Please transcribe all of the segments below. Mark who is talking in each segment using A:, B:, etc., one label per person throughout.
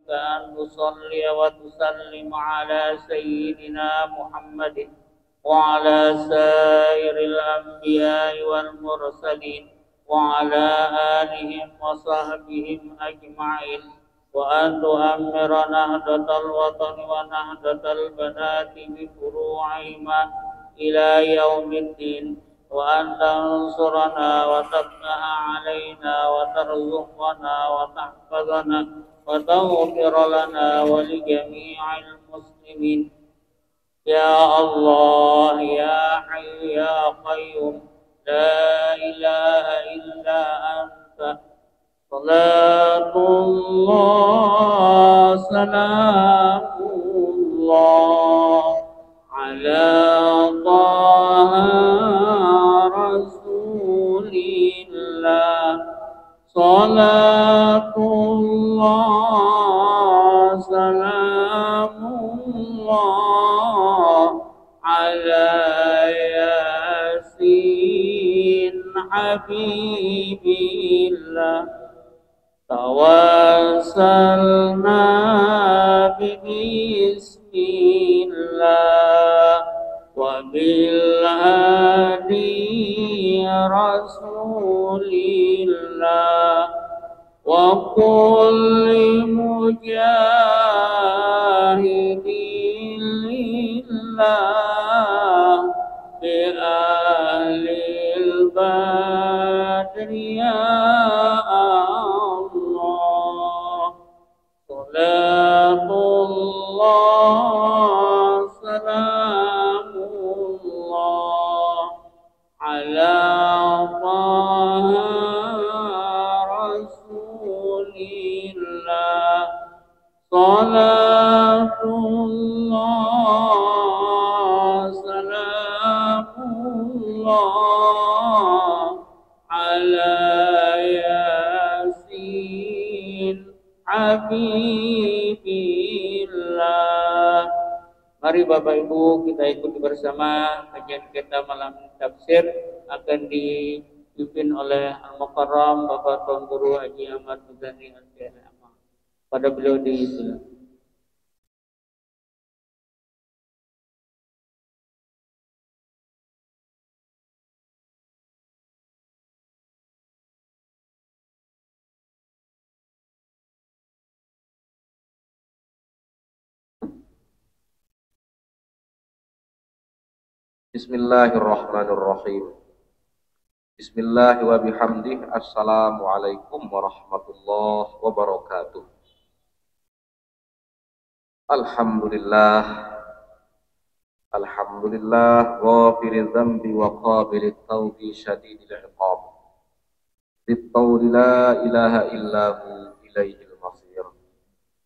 A: بك أن تصلي وتسلم على سيدنا محمد وعلى سائر الأنبياء والمرسلين وعلى آلهم وصحبهم أجمعين، وأن تؤمر نهضة الوطن ونهضة البنات بفروعهما إلى يوم الدين، وأن تنصرنا وتفتح علينا وترزقنا وتحفظنا وتغفر لنا ولجميع المسلمين يا الله يا حي يا قيوم لا إله إلا أنت. صلاة الله سلام الله على طه رسول الله. صلاة الله سلام الله على ياسين حبيب الله. توسلنا ببسم الله وبالهادي رسول الله وكل مجاهد لله بأهل البدر يا الله. صلاة الله سلام الله على طه رسول الله. صلاة الله سلام الله على ياسين Habibillah. Mari Bapak Ibu kita ikuti bersama kajian kita malam tafsir akan dipimpin oleh Al-Mukarram Bapak Tuan Guru Haji Ahmad Muzani Al-Jahama. Pada beliau diisilakan.
B: Bismillahirrahmanirrahim. Bismillah wa bihamdih. Assalamualaikum warahmatullahi wabarakatuh. Alhamdulillah. Alhamdulillah ghafiriz dzambi wa qabilit taubi syadidil iqab. Biqauli la ilaha illahu ilaihil masir.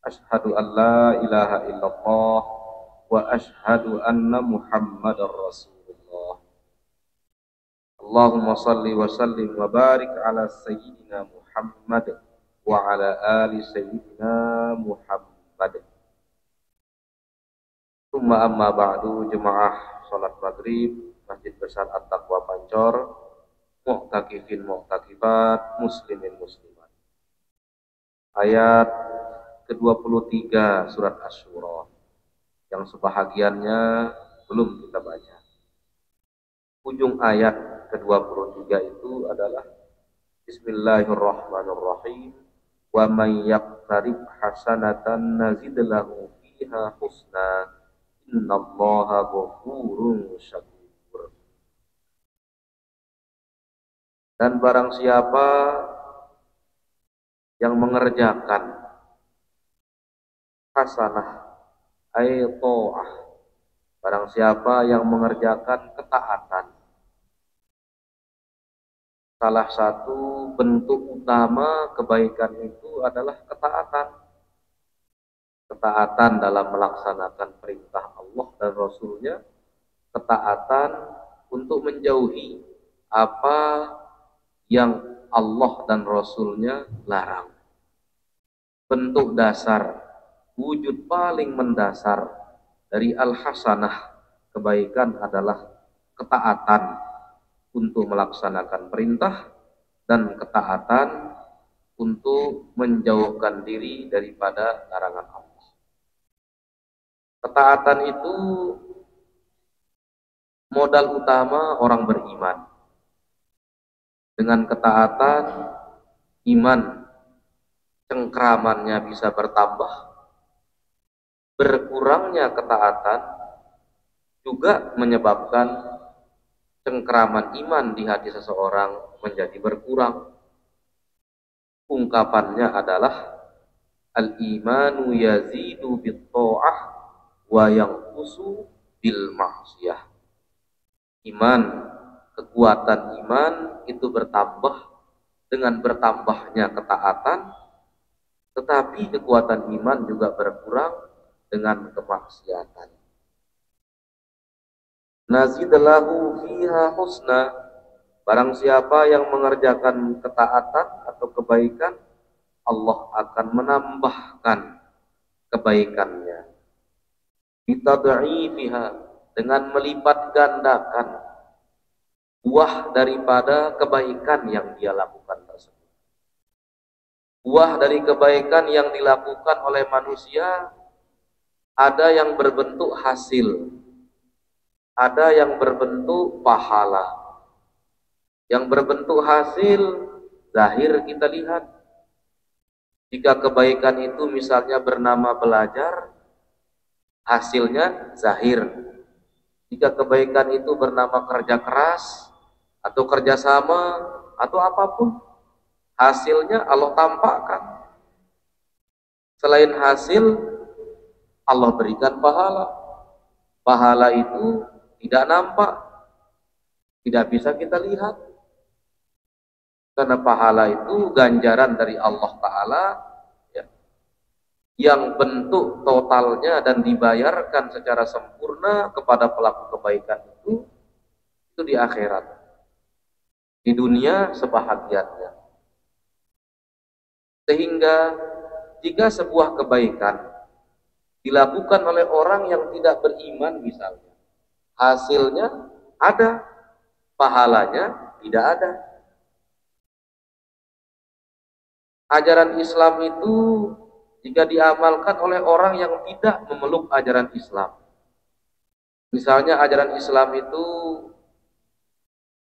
B: Asyhadu an la ilaha illallah wa asyhadu anna Muhammadar Rasulullah. Allahumma salli wa sallim wa barik ala sayyidina Muhammad wa ala ali sayyidina Muhammad. Tsumma amma ba'du, jemaah salat maghrib Masjid Besar At-Taqwa Pancor, mu'takifin mu'takifat, muslimin muslimat. Ayat ke-23 surat Asy-Syura yang sebahagiannya belum kita baca. Ujung ayat ke-23 itu adalah Bismillahirrahmanirrahim. Wa may yaqtarib hasanatan nazid lahu fiha husna innallaha ghafurun syakur. Dan barang siapa yang mengerjakan hasanah ta'ah, barang siapa yang mengerjakan ketaatan. Salah satu bentuk utama kebaikan itu adalah ketaatan. Ketaatan dalam melaksanakan perintah Allah dan Rasulnya, ketaatan untuk menjauhi apa yang Allah dan Rasulnya larang. Bentuk dasar, wujud paling mendasar dari al-hasanah, kebaikan adalah ketaatan untuk melaksanakan perintah dan ketaatan untuk menjauhkan diri daripada larangan Allah. Ketaatan itu modal utama orang beriman. Dengan ketaatan, iman cengkramannya bisa bertambah. Berkurangnya ketaatan juga menyebabkan cengkraman iman di hati seseorang menjadi berkurang. Ungkapannya adalah al-imanu yazidu bit-tha'ah wa yanqusu bil ma'siyah. Iman, kekuatan iman itu bertambah dengan bertambahnya ketaatan, tetapi kekuatan iman juga berkurang dengan kemaksiatan. Nazidlahu fiha husna. Barang siapa yang mengerjakan ketaatan atau kebaikan, Allah akan menambahkan kebaikannya. Bitad'ifiha, dengan melipat gandakan buah daripada kebaikan yang dia lakukan tersebut. Buah dari kebaikan yang dilakukan oleh manusia ada yang berbentuk hasil, ada yang berbentuk pahala. Yang berbentuk hasil zahir kita lihat. Jika kebaikan itu misalnya bernama belajar, hasilnya zahir. Jika kebaikan itu bernama kerja keras atau kerjasama atau apapun, hasilnya Allah tampakkan. Selain hasil, Allah berikan pahala. Pahala itu tidak nampak, tidak bisa kita lihat. Karena pahala itu ganjaran dari Allah Ta'ala, ya, yang bentuk totalnya dan dibayarkan secara sempurna kepada pelaku kebaikan itu di akhirat. Di dunia sebahagiannya. Sehingga jika sebuah kebaikan dilakukan oleh orang yang tidak beriman misalnya, hasilnya ada, pahalanya tidak ada. Ajaran Islam itu jika diamalkan oleh orang yang tidak memeluk ajaran Islam. Misalnya ajaran Islam itu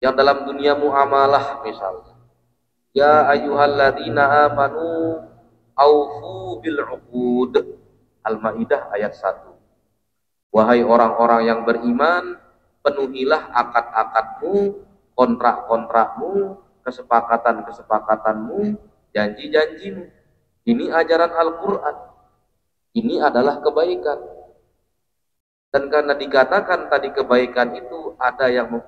B: yang dalam dunia muamalah misalnya. Ya ayyuhalladzina amanu aufu bil uqud. Al-Maidah ayat 1. Wahai orang-orang yang beriman, penuhilah akad-akadmu, kontrak-kontrakmu, kesepakatan-kesepakatanmu, janji-janjimu. Ini ajaran Al-Quran. Ini adalah kebaikan. Dan karena dikatakan tadi kebaikan itu ada yang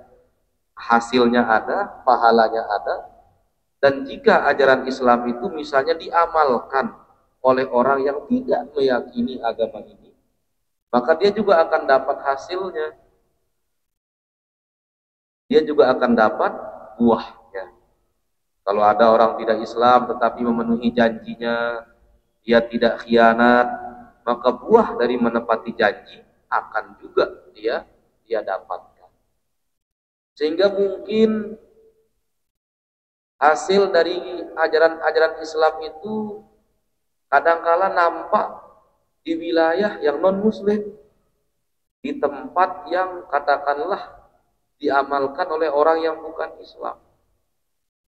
B: hasilnya ada, pahalanya ada. Dan jika ajaran Islam itu misalnya diamalkan oleh orang yang tidak meyakini agama ini, maka dia juga akan dapat hasilnya. Dia juga akan dapat buahnya. Kalau ada orang tidak Islam tetapi memenuhi janjinya, dia tidak khianat, maka buah dari menepati janji akan juga dia dapatkan. Sehingga mungkin hasil dari ajaran-ajaran Islam itu kadangkala nampak di wilayah yang non-muslim, di tempat yang katakanlah diamalkan oleh orang yang bukan Islam.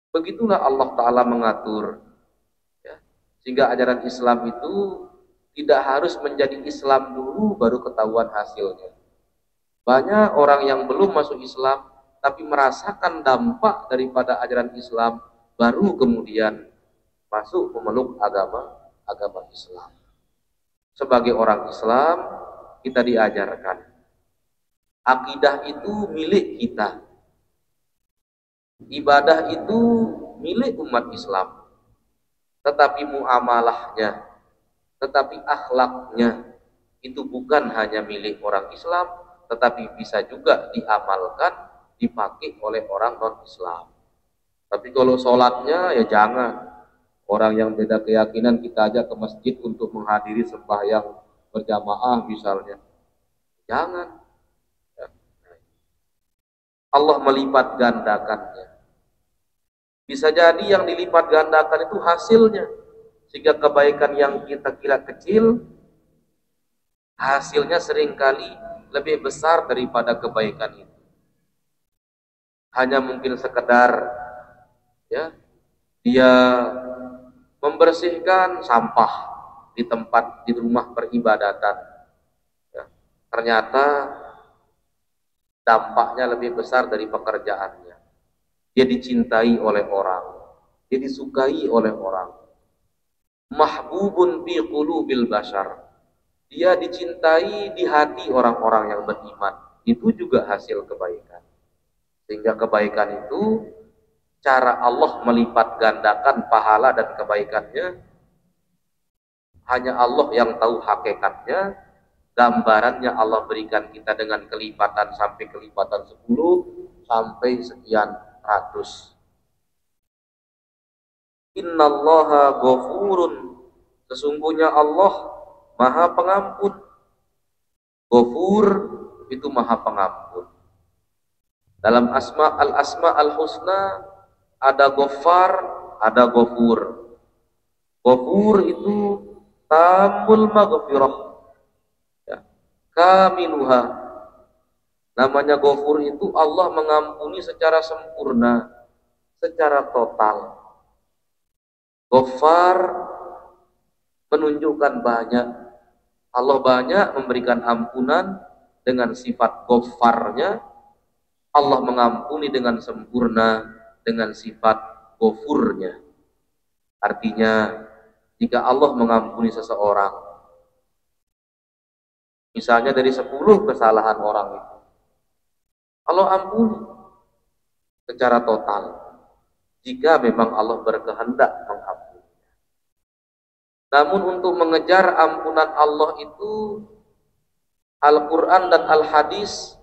B: Begitulah Allah Ta'ala mengatur, ya. Sehingga ajaran Islam itu tidak harus menjadi Islam dulu baru ketahuan hasilnya. Banyak orang yang belum masuk Islam tapi merasakan dampak daripada ajaran Islam baru kemudian masuk memeluk agama Islam. Sebagai orang Islam kita diajarkan akidah itu milik kita. Ibadah itu milik umat Islam, tetapi muamalahnya, tetapi akhlaknya itu bukan hanya milik orang Islam, tetapi bisa juga diamalkan, dipakai oleh orang non-Islam. Tapi kalau sholatnya ya jangan. Orang yang beda keyakinan kita ajak ke masjid untuk menghadiri sembahyang berjamaah misalnya. Jangan. Allah melipat gandakannya. Bisa jadi yang dilipat gandakan itu hasilnya, sehingga kebaikan yang kita kira kecil hasilnya seringkali lebih besar daripada kebaikan itu. Hanya mungkin sekedar ya dia membersihkan sampah di rumah peribadatan, ya, ternyata dampaknya lebih besar dari pekerjaannya. Dia dicintai oleh orang, dia disukai oleh orang. Mahbubun fi qulubil bashar, dia dicintai di hati orang-orang yang beriman. Itu juga hasil kebaikan. Sehingga kebaikan itu, cara Allah melipat gandakan pahala dan kebaikannya, hanya Allah yang tahu hakikatnya. Gambarannya Allah berikan kita dengan kelipatan sampai kelipatan 10 sampai sekian ratus. Innallaha ghafurun, sesungguhnya Allah Maha Pengampun. Ghafur itu Maha Pengampun. Dalam al-asma al-husna ada Ghaffar, ada Ghafur. Ghafur itu tamul maghfirah, ya, kamiluha. Namanya Ghafur itu Allah mengampuni secara sempurna, secara total. Ghaffar menunjukkan banyak, Allah banyak memberikan ampunan dengan sifat Ghaffarnya. Allah mengampuni dengan sempurna dengan sifat Ghafurnya. Artinya, jika Allah mengampuni seseorang, misalnya dari 10 kesalahan orang itu, Allah ampuni secara total, jika memang Allah berkehendak mengampuni. Namun untuk mengejar ampunan Allah itu, Al-Quran dan Al-Hadis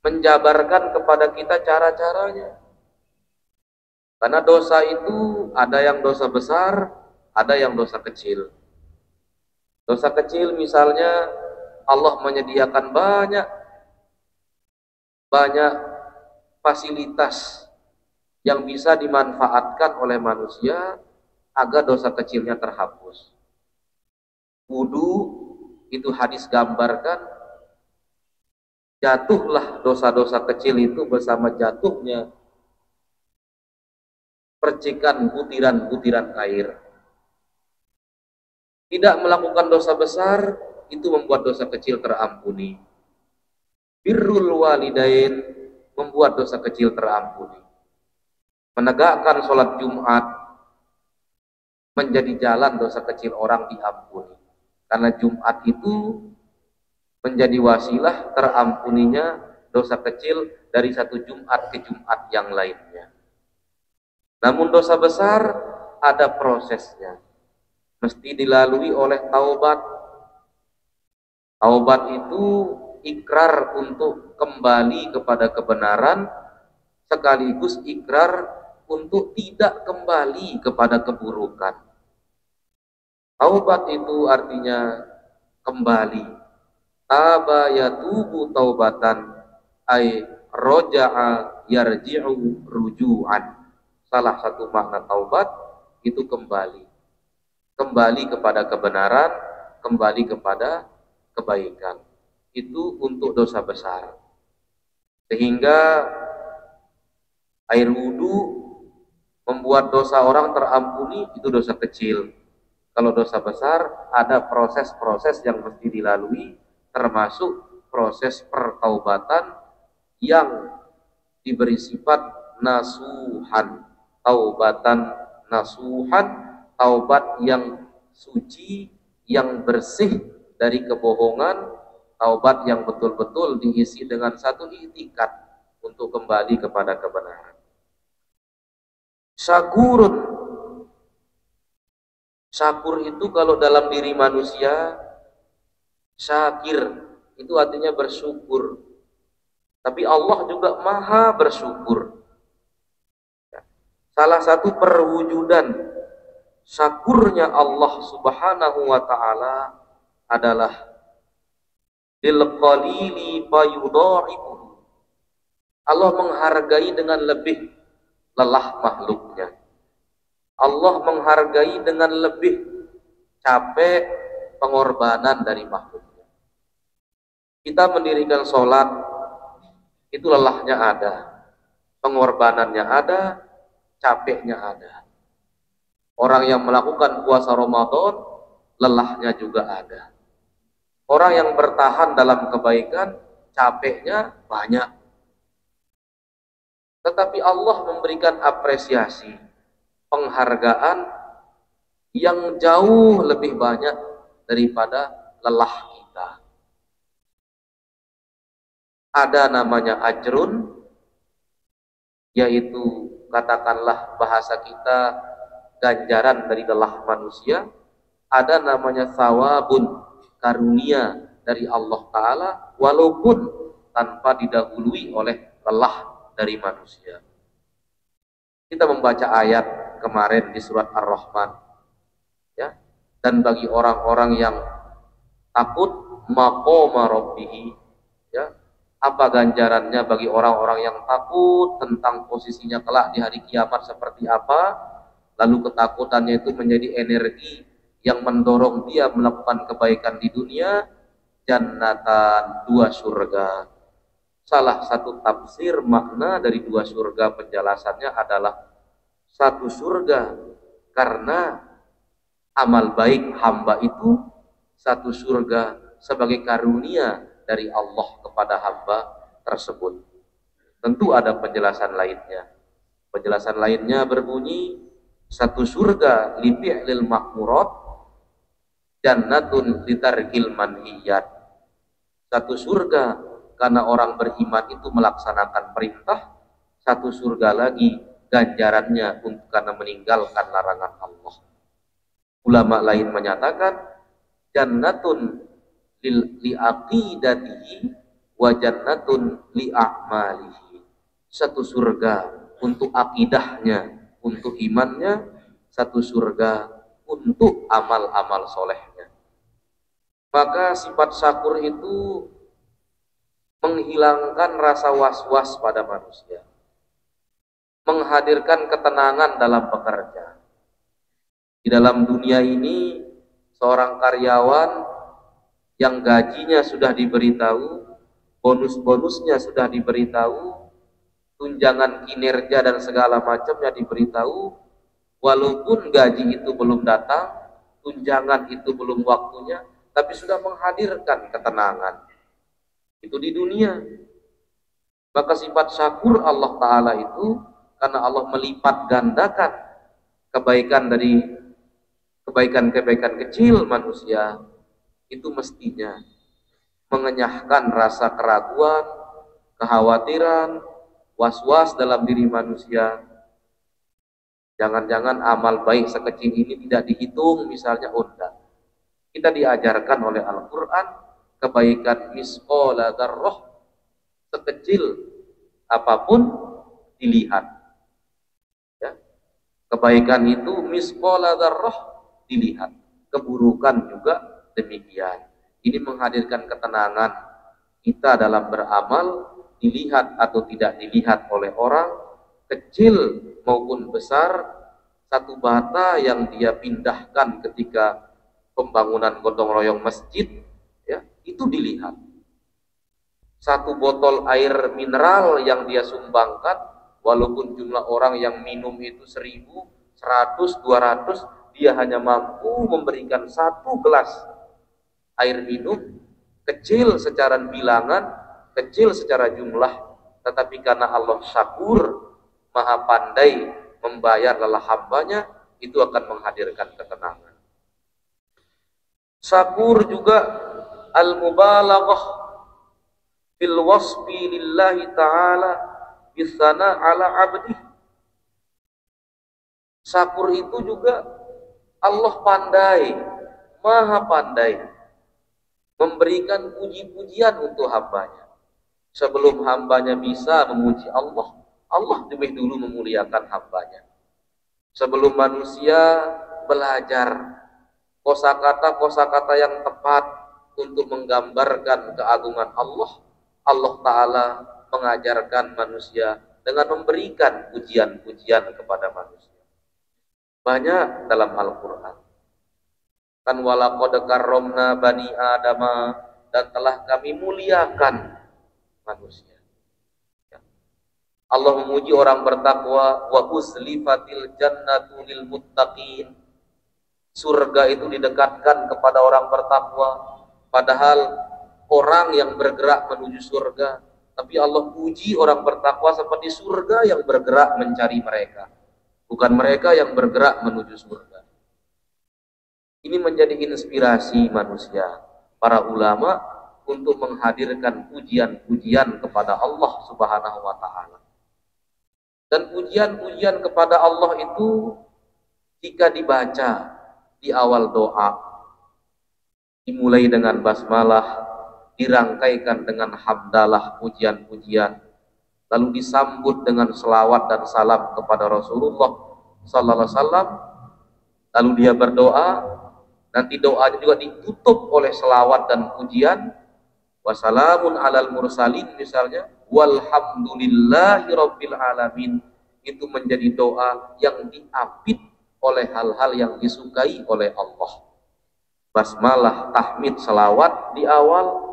B: menjabarkan kepada kita cara-caranya. Karena dosa itu ada yang dosa besar, ada yang dosa kecil. Dosa kecil misalnya Allah menyediakan banyak fasilitas yang bisa dimanfaatkan oleh manusia agar dosa kecilnya terhapus. Wudu itu hadis gambarkan, jatuhlah dosa-dosa kecil itu bersama jatuhnya percikan butiran-butiran air. Tidak melakukan dosa besar itu membuat dosa kecil terampuni. Birrul walidain membuat dosa kecil terampuni. Menegakkan sholat Jumat menjadi jalan dosa kecil orang diampuni. Karena Jumat itu menjadi wasilah terampuninya dosa kecil dari satu Jumat ke Jumat yang lainnya. Namun dosa besar ada prosesnya, mesti dilalui oleh taubat. Taubat itu ikrar untuk kembali kepada kebenaran, sekaligus ikrar untuk tidak kembali kepada keburukan. Taubat itu artinya kembali. Taba yatubu taubatan, ay roja'a yarji'u ruju'an. Salah satu makna taubat itu kembali. Kembali kepada kebenaran, kembali kepada kebaikan. Itu untuk dosa besar. Sehingga air wudu membuat dosa orang terampuni, itu dosa kecil. Kalau dosa besar ada proses-proses yang mesti dilalui, termasuk proses pertaubatan yang diberi sifat nasuhan. Taubatan nasuhan, taubat yang suci, yang bersih dari kebohongan, taubat yang betul-betul diisi dengan satu i'tikad untuk kembali kepada kebenaran. Syakurun, syakur itu kalau dalam diri manusia, syakir itu artinya bersyukur. Tapi Allah juga maha bersyukur. Salah satu perwujudan syakurnya Allah subhanahu wa ta'ala adalah lil qalili fayudha'ibuhu. Allah menghargai dengan lebih lelah makhluknya. Allah menghargai dengan lebih capek pengorbanan dari makhluknya. Kita mendirikan sholat, itu lelahnya ada, pengorbanannya ada, capeknya ada. Orang yang melakukan puasa Ramadan, lelahnya juga ada. Orang yang bertahan dalam kebaikan, capeknya banyak. Tetapi Allah memberikan apresiasi, penghargaan yang jauh lebih banyak daripada lelah kita. Ada namanya ajrun, yaitu katakanlah bahasa kita ganjaran dari lelah manusia. Ada namanya thawabun, karunia dari Allah Ta'ala, walaupun tanpa didahului oleh lelah dari manusia. Kita membaca ayat kemarin di surat Ar-Rahman, ya. Dan bagi orang-orang yang takut maqama rabbihi, ya, apa ganjarannya bagi orang-orang yang takut tentang posisinya kelak di hari kiamat seperti apa, lalu ketakutannya itu menjadi energi yang mendorong dia melakukan kebaikan di dunia. Jannatan, 2 surga. Salah satu tafsir makna dari 2 surga penjelasannya adalah 1 surga karena amal baik hamba itu, 1 surga sebagai karunia dari Allah kepada hamba tersebut. Tentu ada penjelasan lainnya. Penjelasan lainnya berbunyi 1 surga li fi'lil makmurat, jannatun litarkil manhiyat. 1 surga karena orang beriman itu melaksanakan perintah, 1 surga lagi ganjarannya untuk karena meninggalkan larangan Allah. Ulama lain menyatakan jannatun li'aqidatihi wa jannatun li'a'malihi. 1 surga untuk akidahnya, untuk imannya, 1 surga untuk amal-amal solehnya. Maka sifat syakur itu menghilangkan rasa was-was pada manusia, menghadirkan ketenangan dalam bekerja. Di dalam dunia ini, seorang karyawan yang gajinya sudah diberitahu, bonus-bonusnya sudah diberitahu, tunjangan kinerja dan segala macamnya diberitahu, walaupun gaji itu belum datang, tunjangan itu belum waktunya, tapi sudah menghadirkan ketenangan. Itu di dunia. Maka sifat syakur Allah Ta'ala itu karena Allah melipat gandakan kebaikan dari kebaikan-kebaikan kecil manusia, itu mestinya mengenyahkan rasa keraguan, kekhawatiran, was-was dalam diri manusia. Jangan-jangan amal baik sekecil ini tidak dihitung misalnya, enggak. Kita diajarkan oleh Al-Quran kebaikan misqala dzarrah, sekecil apapun dilihat, ya. Kebaikan itu misqala dzarrah dilihat, keburukan juga demikian. Ini menghadirkan ketenangan kita dalam beramal, dilihat atau tidak dilihat oleh orang, kecil maupun besar. 1 bata yang dia pindahkan ketika pembangunan gotong royong masjid, ya, itu dilihat. 1 botol air mineral yang dia sumbangkan, walaupun jumlah orang yang minum itu 1000, 100, 200, dia hanya mampu memberikan 1 gelas air minum, kecil secara bilangan, kecil secara jumlah, tetapi karena Allah syakur, maha pandai membayar lelah hambanya, itu akan menghadirkan ketenangan. Syakur juga al-mubalaghah fil wasfi lillahi ta'ala bisana ala abdih. Syakur itu juga Allah pandai, maha pandai memberikan puji-pujian untuk hambanya. Sebelum hambanya bisa memuji Allah, Allah lebih dulu memuliakan hambanya. Sebelum manusia belajar kosakata-kosakata yang tepat untuk menggambarkan keagungan Allah, Allah Ta'ala mengajarkan manusia dengan memberikan pujian-pujian kepada manusia. Banyak dalam Al-Quran. Kan walaqad karramna bani adama, dan telah kami muliakan manusia. Allah memuji orang bertakwa, wa uzlifatil jannatu lil muttaqin. Surga itu didekatkan kepada orang bertakwa, padahal orang yang bergerak menuju surga, tapi Allah puji orang bertakwa seperti surga yang bergerak mencari mereka, bukan mereka yang bergerak menuju surga. Ini menjadi inspirasi manusia, para ulama, untuk menghadirkan pujian-pujian kepada Allah Subhanahu wa Ta'ala. Dan pujian-pujian kepada Allah itu jika dibaca di awal doa, dimulai dengan basmalah, dirangkaikan dengan hamdalah, pujian-pujian, lalu disambut dengan selawat dan salam kepada Rasulullah sallallahu alaihi wasallam, lalu dia berdoa, nanti doanya juga ditutup oleh selawat dan pujian, wassalamun alal mursalin misalnya, walhamdulillahi rabbil alamin. Itu menjadi doa yang diapit oleh hal-hal yang disukai oleh Allah. Basmalah, tahmid, selawat di awal,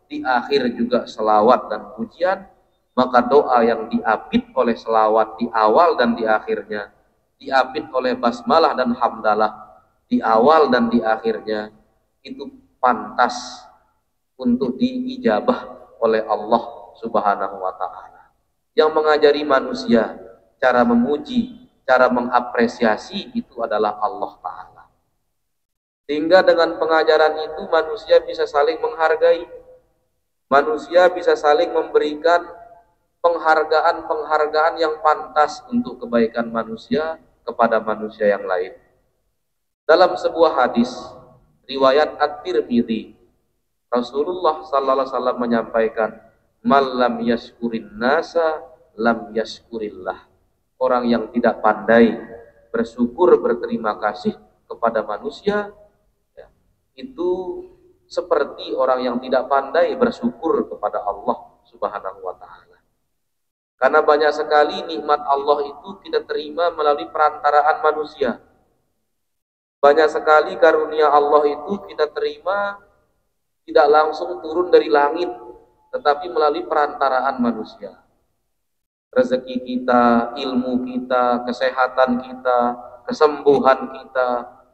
B: di akhir juga selawat dan pujian. Maka doa yang diapit oleh selawat di awal dan di akhirnya, diapit oleh basmalah dan hamdalah di awal dan di akhirnya, itu pantas untuk diijabah oleh Allah Subhanahu wa Ta'ala, yang mengajari manusia cara memuji, cara mengapresiasi itu adalah Allah Ta'ala. Sehingga dengan pengajaran itu manusia bisa saling menghargai, manusia bisa saling memberikan penghargaan-penghargaan yang pantas untuk kebaikan manusia kepada manusia yang lain. Dalam sebuah hadis riwayat At-Tirmidzi, Rasulullah sallallahu alaihi wasallam menyampaikan, "Man lam yashkurin nasa lam yashkurillah." Orang yang tidak pandai bersyukur, berterima kasih kepada manusia, ya, itu seperti orang yang tidak pandai bersyukur kepada Allah Subhanahu wa Ta'ala. Karena banyak sekali nikmat Allah itu kita terima melalui perantaraan manusia. Banyak sekali karunia Allah itu kita terima tidak langsung turun dari langit, tetapi melalui perantaraan manusia. Rezeki kita, ilmu kita, kesehatan kita, kesembuhan kita,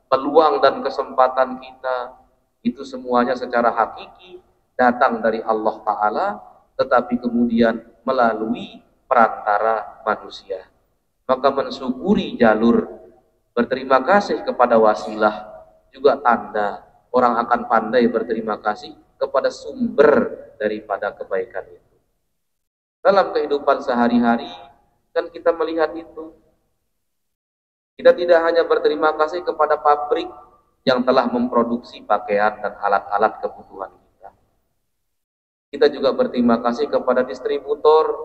B: peluang dan kesempatan kita, itu semuanya secara hakiki datang dari Allah Ta'ala, tetapi kemudian melalui perantara manusia. Maka mensyukuri jalur, berterima kasih kepada wasilah, juga tanda orang akan pandai berterima kasih kepada sumber daripada kebaikan itu. Dalam kehidupan sehari-hari kan kita melihat itu. Kita tidak hanya berterima kasih kepada pabrik yang telah memproduksi pakaian dan alat-alat kebutuhan kita. Kita juga berterima kasih kepada distributor,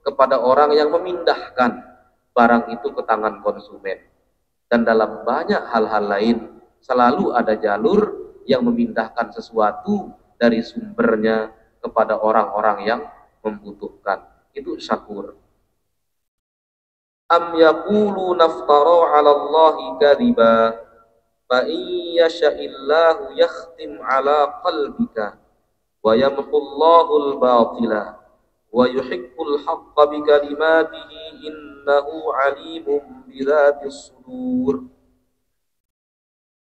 B: kepada orang yang memindahkan barang itu ke tangan konsumen. Dan dalam banyak hal-hal lain selalu ada jalur yang memindahkan sesuatu dari sumbernya kepada orang-orang yang membutuhkan. Itu syakur. Am yaqulu naftara 'ala Allahi kadhiba fa in yasha'illahu yakhtim 'ala qalbika wa yamhullahu al-batila wa yuhiqqul haqqa bi kalimatihi innahu 'alimun bi dhatis sudur.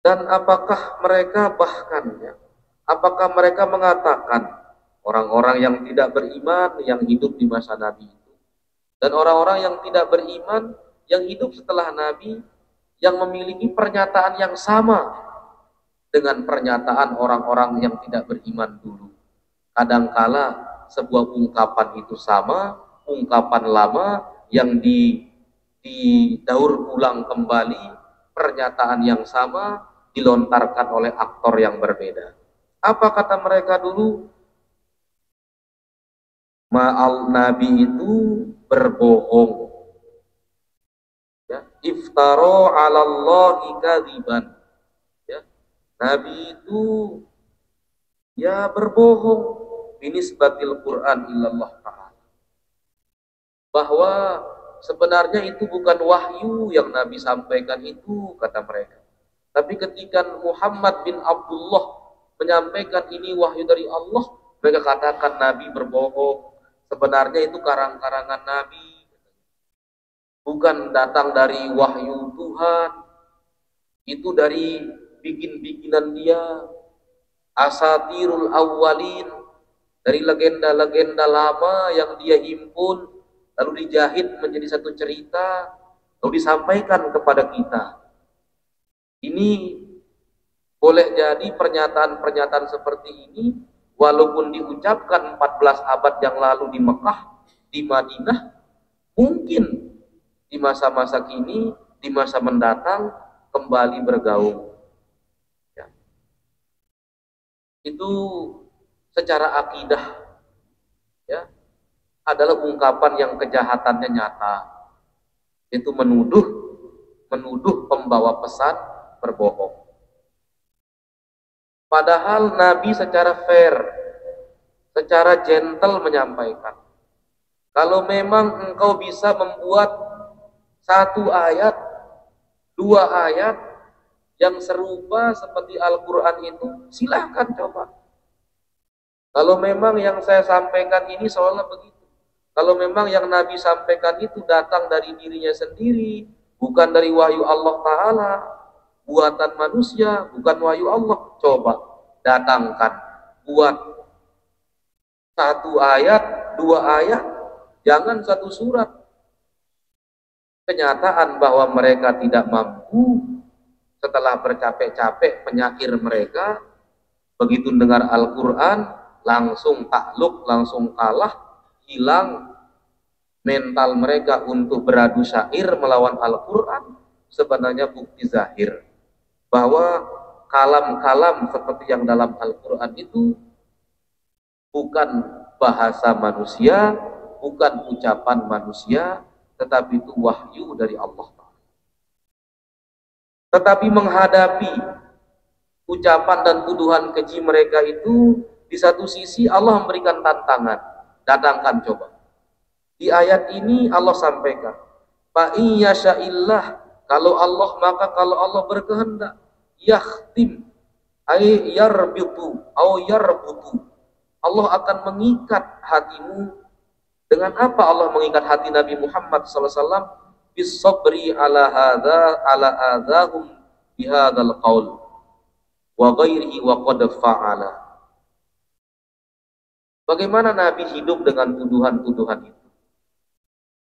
B: Dan apakah mereka apakah mereka mengatakan, orang-orang yang tidak beriman yang hidup di masa Nabi itu, dan orang-orang yang tidak beriman yang hidup setelah Nabi, yang memiliki pernyataan yang sama dengan pernyataan orang-orang yang tidak beriman dulu. Kadangkala sebuah ungkapan itu sama, ungkapan lama yang didaur ulang kembali, pernyataan yang sama dilontarkan oleh aktor yang berbeda. Apa kata mereka dulu? Ma'al Nabi itu berbohong, ya, iftara 'alallahi kadziban, ya, Nabi itu ya berbohong binisbatil Quran illallah ta'ala. bahwa sebenarnya itu bukan wahyu yang Nabi sampaikan itu, kata mereka. Tapi ketika Muhammad bin Abdullah menyampaikan ini wahyu dari Allah, mereka katakan Nabi berbohong. Sebenarnya itu karang-karangan Nabi, bukan datang dari wahyu Tuhan. Itu dari bikin-bikinan dia, asatirul awwalin, dari legenda-legenda lama yang dia himpun, lalu dijahit menjadi satu cerita, lalu disampaikan kepada kita. Ini boleh jadi pernyataan-pernyataan seperti ini, walaupun diucapkan 14 abad yang lalu di Mekah, di Madinah, mungkin di masa-masa kini, di masa mendatang, kembali bergaung. Ya. Itu secara akidah, ya, adalah ungkapan yang kejahatannya nyata, itu menuduh pembawa pesan berbohong. Padahal Nabi secara fair, secara gentle menyampaikan, kalau memang engkau bisa membuat satu ayat, dua ayat yang serupa seperti Al-Quran itu, silahkan coba. Kalau memang yang saya sampaikan ini seolah begitu, kalau memang yang Nabi sampaikan itu datang dari dirinya sendiri, bukan dari wahyu Allah Ta'ala, buatan manusia, bukan wahyu Allah, coba datangkan, buat satu ayat, dua ayat, jangan satu surat. Kenyataan bahwa mereka tidak mampu setelah bercapek-capek penyair mereka, begitu dengar Al-Quran langsung takluk, langsung kalah, hilang mental mereka untuk beradu syair melawan Al-Quran. Sebenarnya bukti zahir bahwa kalam-kalam seperti yang dalam Al-Quran itu bukan bahasa manusia, bukan ucapan manusia, tetapi itu wahyu dari Allah. Tetapi menghadapi ucapan dan tuduhan keji mereka itu, di satu sisi Allah memberikan tantangan, datangkan coba. Di ayat ini Allah sampaikan, fa iyyasha'illah, kalau Allah berkehendak, yakhtim ay yarbitu au yarbutu, Allah akan mengikat hatimu. Dengan apa Allah mengikat hati Nabi Muhammad SAW? Bisabri ala adahum bihadzal qaul wa ghairihi wa qad fa'ala. Bagaimana Nabi hidup dengan tuduhan-tuduhan itu?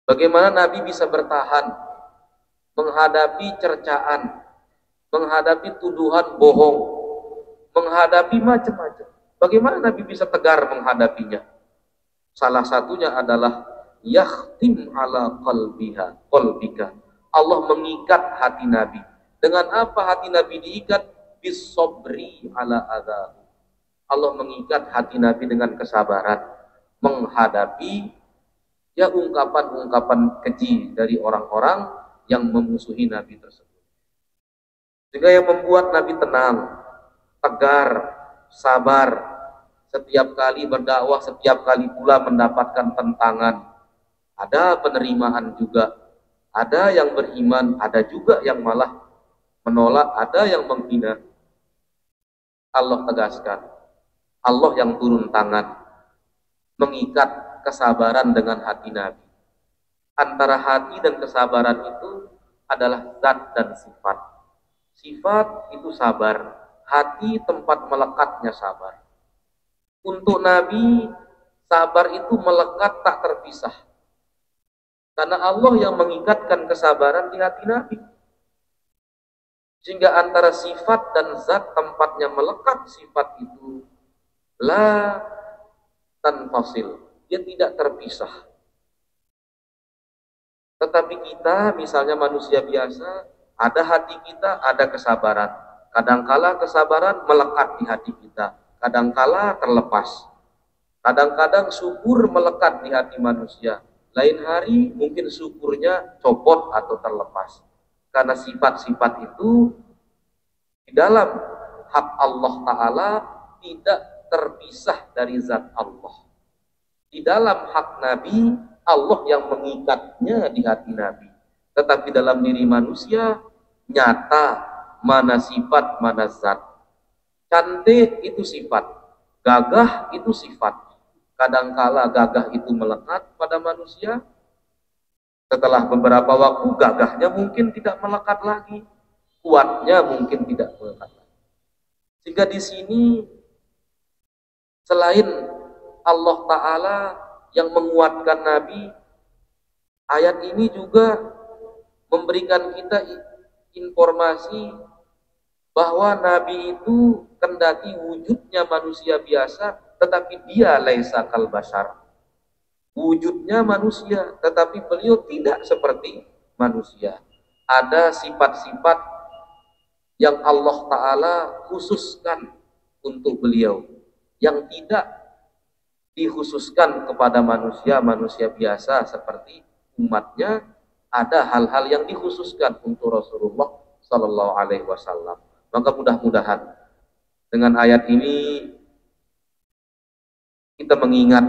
B: Bagaimana Nabi bisa bertahan menghadapi cercaan, menghadapi tuduhan bohong, menghadapi macam-macam? Bagaimana Nabi bisa tegar menghadapinya? Salah satunya adalah yakhtim ala qalbika. Allah mengikat hati Nabi. Dengan apa hati Nabi diikat? Bisobri ala adha. Allah mengikat hati Nabi dengan kesabaran menghadapi ya ungkapan-ungkapan keji dari orang-orang yang memusuhi Nabi tersebut. Sehingga yang membuat Nabi tenang, tegar, sabar. Setiap kali berdakwah, setiap kali pula mendapatkan tentangan. Ada penerimaan juga, ada yang beriman, ada juga yang malah menolak, ada yang menghina. Allah tegaskan, Allah yang turun tangan, mengikat kesabaran dengan hati Nabi. Antara hati dan kesabaran itu adalah zat dan sifat. Sifat itu sabar, hati tempat melekatnya sabar. Untuk Nabi, sabar itu melekat tak terpisah. Karena Allah yang mengikatkan kesabaran di hati Nabi. Sehingga antara sifat dan zat tempatnya melekat sifat itu la tanfasil. Dia tidak terpisah. Tetapi kita, misalnya manusia biasa, ada hati kita, ada kesabaran. Kadangkala kesabaran melekat di hati kita. Kadangkala terlepas. Kadang-kadang syukur melekat di hati manusia. Lain hari mungkin syukurnya copot atau terlepas. Karena sifat-sifat itu di dalam hak Allah Ta'ala tidak terpisah dari zat Allah. Di dalam hak Nabi Allah yang mengikatnya di hati Nabi. Tetapi dalam diri manusia nyata mana sifat, mana zat. Cantik itu sifat, gagah itu sifat. Kadangkala gagah itu melekat pada manusia. Setelah beberapa waktu gagahnya mungkin tidak melekat lagi, kuatnya mungkin tidak melekat lagi. Sehingga di sini selain Allah Ta'ala yang menguatkan Nabi, ayat ini juga memberikan kita informasi bahwa Nabi itu kendati wujudnya manusia biasa, tetapi dia laisa kal bashar. Wujudnya manusia, tetapi beliau tidak seperti manusia. Ada sifat-sifat yang Allah Ta'ala khususkan untuk beliau, yang tidak dikhususkan kepada manusia biasa seperti umatnya. Ada hal-hal yang dikhususkan untuk Rasulullah Sallallahu Alaihi Wasallam. Maka mudah-mudahan dengan ayat ini kita mengingat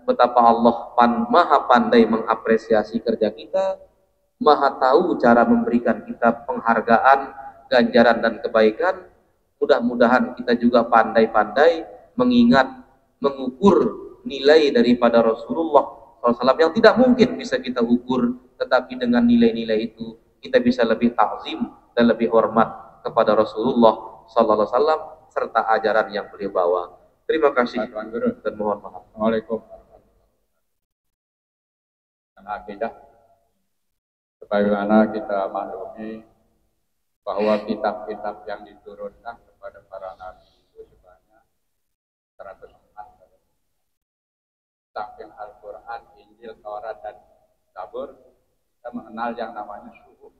B: betapa Allah maha pandai mengapresiasi kerja kita, maha tahu cara memberikan kita penghargaan, ganjaran dan kebaikan. Mudah-mudahan kita juga pandai-pandai mengingat, mengukur nilai daripada Rasulullah SAW yang tidak mungkin bisa kita ukur, tetapi dengan nilai-nilai itu kita bisa lebih ta'zim dan lebih hormat kepada Rasulullah SAW serta ajaran yang beliau bawa. Terima kasih dan mohon maaf.
C: Assalamualaikum. Akidah, sebagaimana kita maklumi bahwa kitab-kitab yang diturunkan kepada para nabi itu sebanyak 104. Saking Al-Quran, Injil, Taurat, dan Zabur, kita mengenal yang namanya suhuf,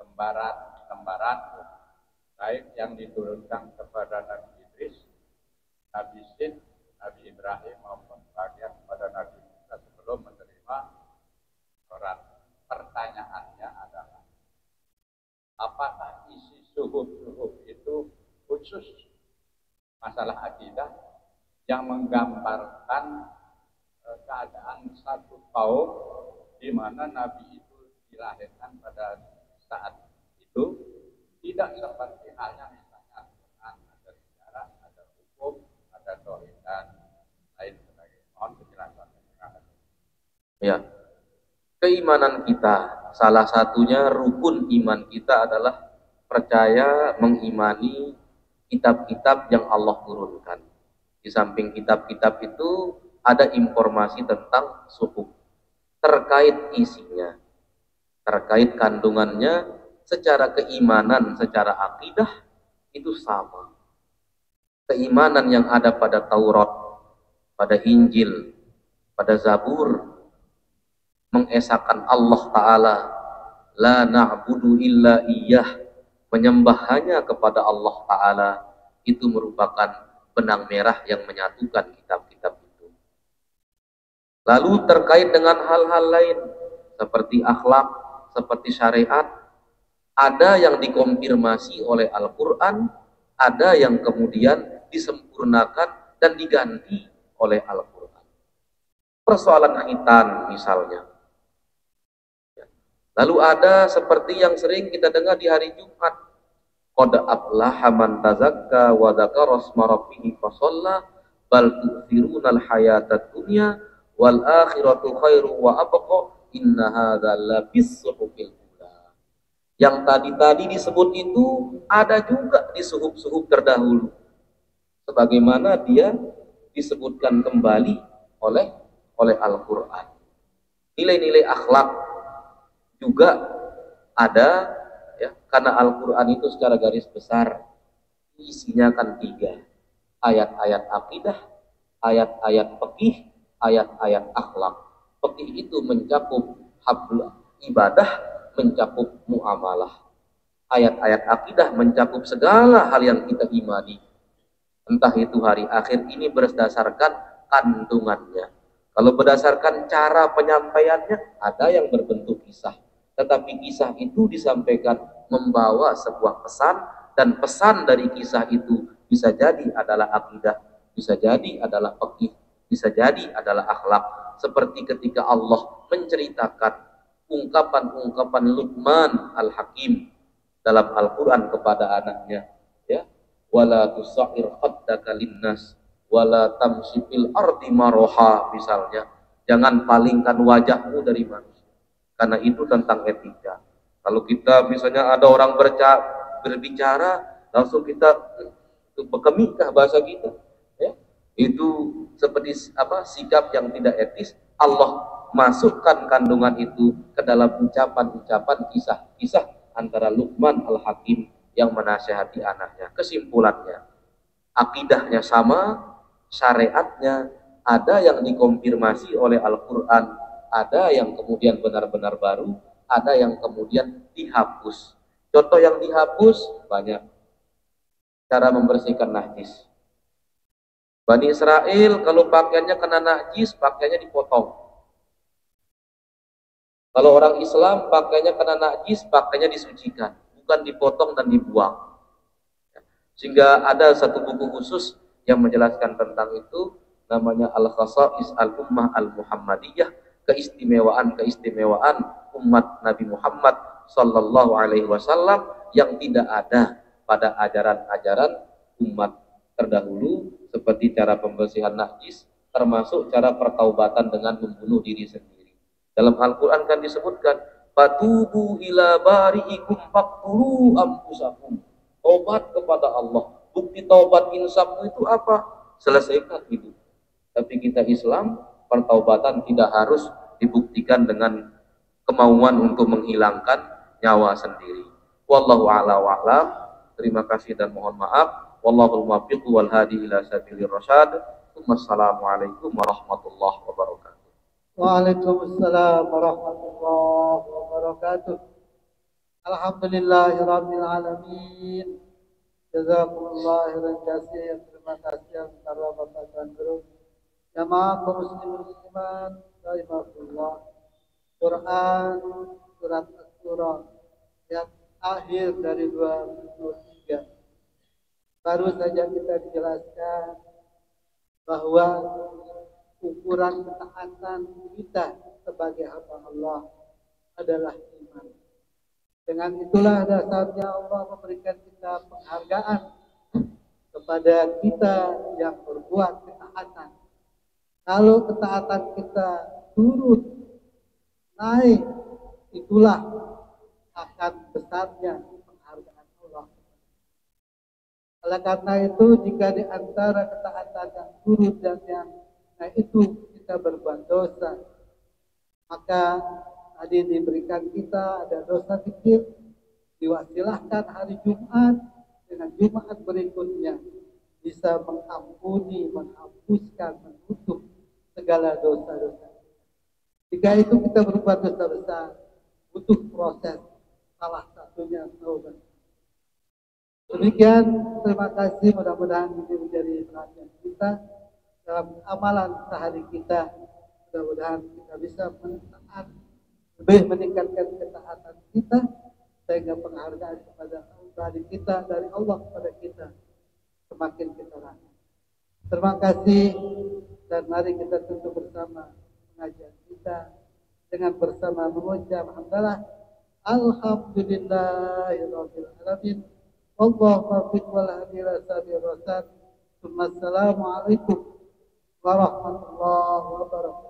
C: lembaran, baik yang diturunkan kepada Nabi Idris, Nabi Sin, Nabi Ibrahim, maupun bagian kepada Nabi Musa sebelum menerima Taurat. Pertanyaannya adalah, apakah isi suhuf-suhuf itu khusus masalah akidah yang menggambarkan keadaan satu kaum di mana Nabi itu dilahirkan pada saat itu, tidak seperti halnya misalnya Al-Quran, ada sejarah, ada hukum, ada tauhid dan lain sebagainya. Mohon penjelasan.
B: Ya, keimanan kita salah satunya rukun iman kita adalah percaya mengimani kitab-kitab yang Allah turunkan. Di samping kitab-kitab itu ada informasi tentang suhuf terkait isinya, terkait kandungannya, secara keimanan, secara akidah itu sama. Keimanan yang ada pada Taurat, pada Injil, pada Zabur mengesahkan Allah Ta'ala, la na'budu illa iyyah, menyembah hanya kepada Allah Ta'ala, itu merupakan benang merah yang menyatukan kitab-kitab itu. Lalu terkait dengan hal-hal lain seperti akhlak, seperti syariat, ada yang dikonfirmasi oleh Al-Quran, ada yang kemudian disempurnakan dan diganti oleh Al-Quran. Persoalan khitan misalnya. Lalu ada seperti yang sering kita dengar di hari Jumat, qad aflaha man tazakka wa dzakara asma rabbih fa shalla bal tu'thirunal hayatad dunya wal akhiratu khairu wa abqa inna hadzal labis suhufil ula. Yang tadi disebut itu ada juga di suhuf-suhuf terdahulu, sebagaimana dia disebutkan kembali oleh Al-Quran. Nilai-nilai akhlak juga ada, ya, karena Al-Quran itu secara garis besar isinya kan 3, ayat-ayat akidah, ayat-ayat fikih, ayat-ayat akhlak. Fikih itu mencakup habl ibadah, mencakup muamalah. Ayat-ayat akidah mencakup segala hal yang kita imani, entah itu hari akhir ini berdasarkan kandungannya. Kalau berdasarkan cara penyampaiannya, ada yang berbentuk kisah, tetapi kisah itu disampaikan membawa sebuah pesan, dan pesan dari kisah itu bisa jadi adalah akidah, bisa jadi adalah fikih, bisa jadi adalah akhlak. seperti ketika Allah menceritakan ungkapan-ungkapan Luqman Al-Hakim dalam Al-Quran kepada anaknya, ya, wala tusair khaddaka linnas wala tamshi fil ardi maroha, misalnya, jangan palingkan wajahmu dari manusia, karena itu tentang etika. Kalau kita misalnya ada orang berbicara langsung kita bekemikah bahasa kita, ya, itu seperti apa, sikap yang tidak etis. Allah masukkan kandungan itu ke dalam ucapan-ucapan kisah-kisah antara Luqman Al-Hakim yang menasihati anaknya. Kesimpulannya, akidahnya sama, syariatnya ada yang dikonfirmasi oleh Al-Quran, ada yang kemudian benar-benar baru, ada yang kemudian dihapus. Contoh yang dihapus banyak. Cara membersihkan najis. Bani Israel kalau pakaiannya kena najis, pakaiannya dipotong. Kalau orang Islam pakaiannya kena najis, pakaiannya disucikan, bukan dipotong dan dibuang. Sehingga ada satu buku khusus yang menjelaskan tentang itu, namanya Al-Khasa'is Al-Ummah Al-Muhammadiyah, keistimewaan-keistimewaan umat Nabi Muhammad Sallallahu Alaihi Wasallam yang tidak ada pada ajaran-ajaran umat terdahulu, seperti cara pembersihan najis, termasuk cara pertaubatan dengan membunuh diri sendiri. Dalam Al-Quran kan disebutkan, fatubu ila bari'ikum faqtulu anfusakum. Taubat kepada Allah. Bukti taubat insafmu itu apa? Selesaikan hidup. Tapi kita Islam, pertaubatan tidak harus dibuktikan dengan kemauan untuk menghilangkan nyawa sendiri. Wallahu a'la wa'lam. Terima kasih dan mohon maaf. Wallahul muwaffiq wal hadi ila sabilir rasyad. Wassalamualaikum warahmatullahi wabarakatuh.
D: Waalaikumsalam warahmatullahi wabarakatuh. Alhamdulillahirabbil alamin. Jazakumullah khairan katsir. Terima kasih kepada Bapak dan Guru. Jamaah kaum muslimin muslimat rahimakumullah. Quran surat Asy-Syura yang akhir dari 23. Baru saja kita dijelaskan bahwa ukuran ketaatan kita sebagai hamba Allah adalah iman. Dengan itulah dasarnya Allah memberikan kita penghargaan kepada kita yang berbuat ketaatan. Kalau ketaatan kita turun, naik, itulah akan besarnya penghargaan Allah. Oleh karena itu, jika di antara ketaatan yang turun dan yang naik itu kita berbuat dosa, maka tadi diberikan kita ada dosa kecil, diwasilahkan hari Jumat dengan Jumat berikutnya bisa mengampuni, menghapuskan, menutup segala dosa-dosa. Jika itu kita berbuat dosa besar, butuh proses, salah satunya taubat. Demikian, terima kasih, mudah-mudahan ini menjadi perhatian kita dalam amalan sehari kita. Mudah-mudahan kita bisa lebih meningkatkan ketaatan kita, sehingga penghargaan kepada dari kita, dari Allah kepada kita semakin kita raih. Terima kasih, dan mari kita tutup bersama pengajian kita dengan bersama mengucap hamdalah alhamdulillahirabbil alamin. Wallahu muwaffiq wal hadi ila sabilir rasyad. Assalamualaikum warahmatullahi wabarakatuh.